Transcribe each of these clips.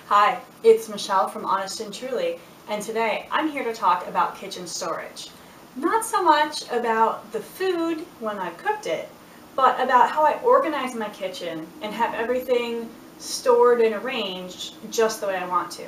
Hi, it's Michelle from Honest and Truly, and today I'm here to talk about kitchen storage. Not so much about the food when I've cooked it, but about how I organize my kitchen and have everything stored and arranged just the way I want to.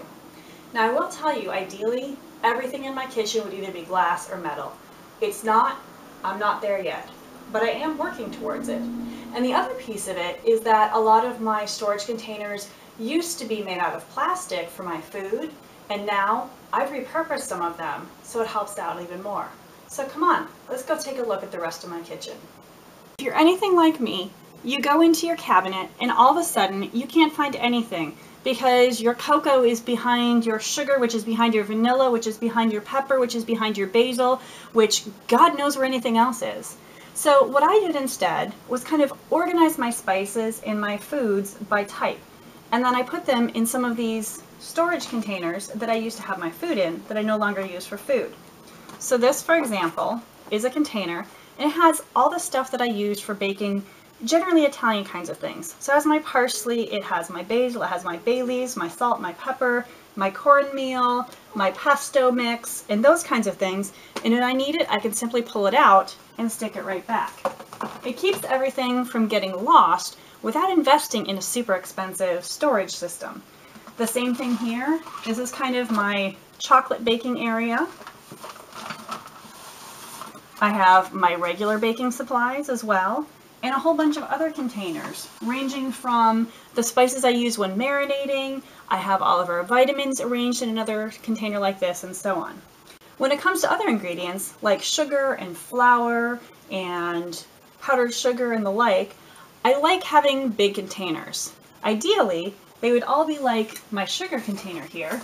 Now I will tell you, ideally, everything in my kitchen would either be glass or metal. It's not, I'm not there yet, but I am working towards it. And the other piece of it is that a lot of my storage containers used to be made out of plastic for my food, and now I've repurposed some of them so it helps out even more. So come on, let's go take a look at the rest of my kitchen. If you're anything like me, you go into your cabinet and all of a sudden you can't find anything because your cocoa is behind your sugar, which is behind your vanilla, which is behind your pepper, which is behind your basil, which God knows where anything else is. So what I did instead was kind of organize my spices and my foods by type. And then I put them in some of these storage containers that I used to have my food in that I no longer use for food. So this, for example, is a container, and it has all the stuff that I use for baking generally Italian kinds of things. So it has my parsley, it has my basil, it has my bay leaves, my salt, my pepper, my cornmeal, my pesto mix, and those kinds of things. And when I need it, I can simply pull it out and stick it right back. It keeps everything from getting lost without investing in a super expensive storage system. The same thing here. This is kind of my chocolate baking area. I have my regular baking supplies as well, and a whole bunch of other containers, ranging from the spices I use when marinating. I have all of our vitamins arranged in another container like this, and so on. When it comes to other ingredients, like sugar and flour and powdered sugar and the like, I like having big containers. Ideally, they would all be like my sugar container here,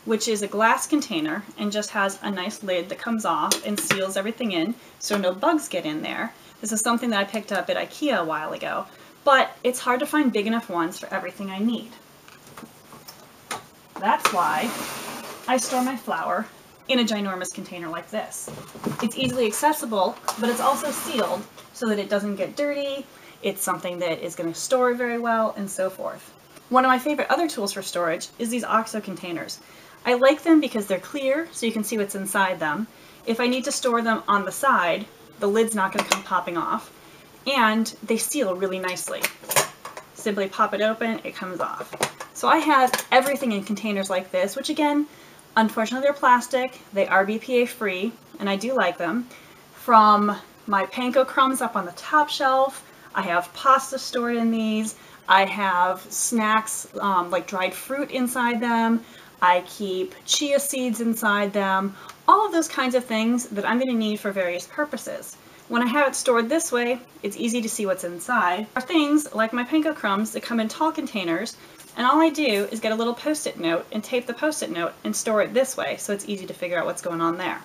which is a glass container and just has a nice lid that comes off and seals everything in so no bugs get in there. This is something that I picked up at IKEA a while ago, but it's hard to find big enough ones for everything I need. That's why I store my flour in a ginormous container like this. It's easily accessible, but it's also sealed so that it doesn't get dirty. It's something that is going to store very well, and so forth. One of my favorite other tools for storage is these OXO containers. I like them because they're clear, so you can see what's inside them. If I need to store them on the side, the lid's not going to come popping off, and they seal really nicely. Simply pop it open, it comes off. So I have everything in containers like this, which again, unfortunately they're plastic, they are BPA free, and I do like them. From my panko crumbs up on the top shelf, I have pasta stored in these, I have snacks like dried fruit inside them, I keep chia seeds inside them, all of those kinds of things that I'm going to need for various purposes. When I have it stored this way, it's easy to see what's inside. There are things like my panko crumbs that come in tall containers, and all I do is get a little post-it note and tape the post-it note and store it this way so it's easy to figure out what's going on there.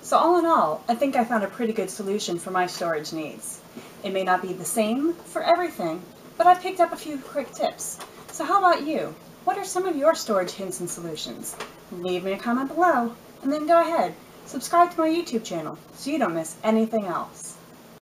So all in all, I think I found a pretty good solution for my storage needs. It may not be the same for everything, but I picked up a few quick tips. So how about you? What are some of your storage hints and solutions? Leave me a comment below, and then go ahead, subscribe to my YouTube channel so you don't miss anything else.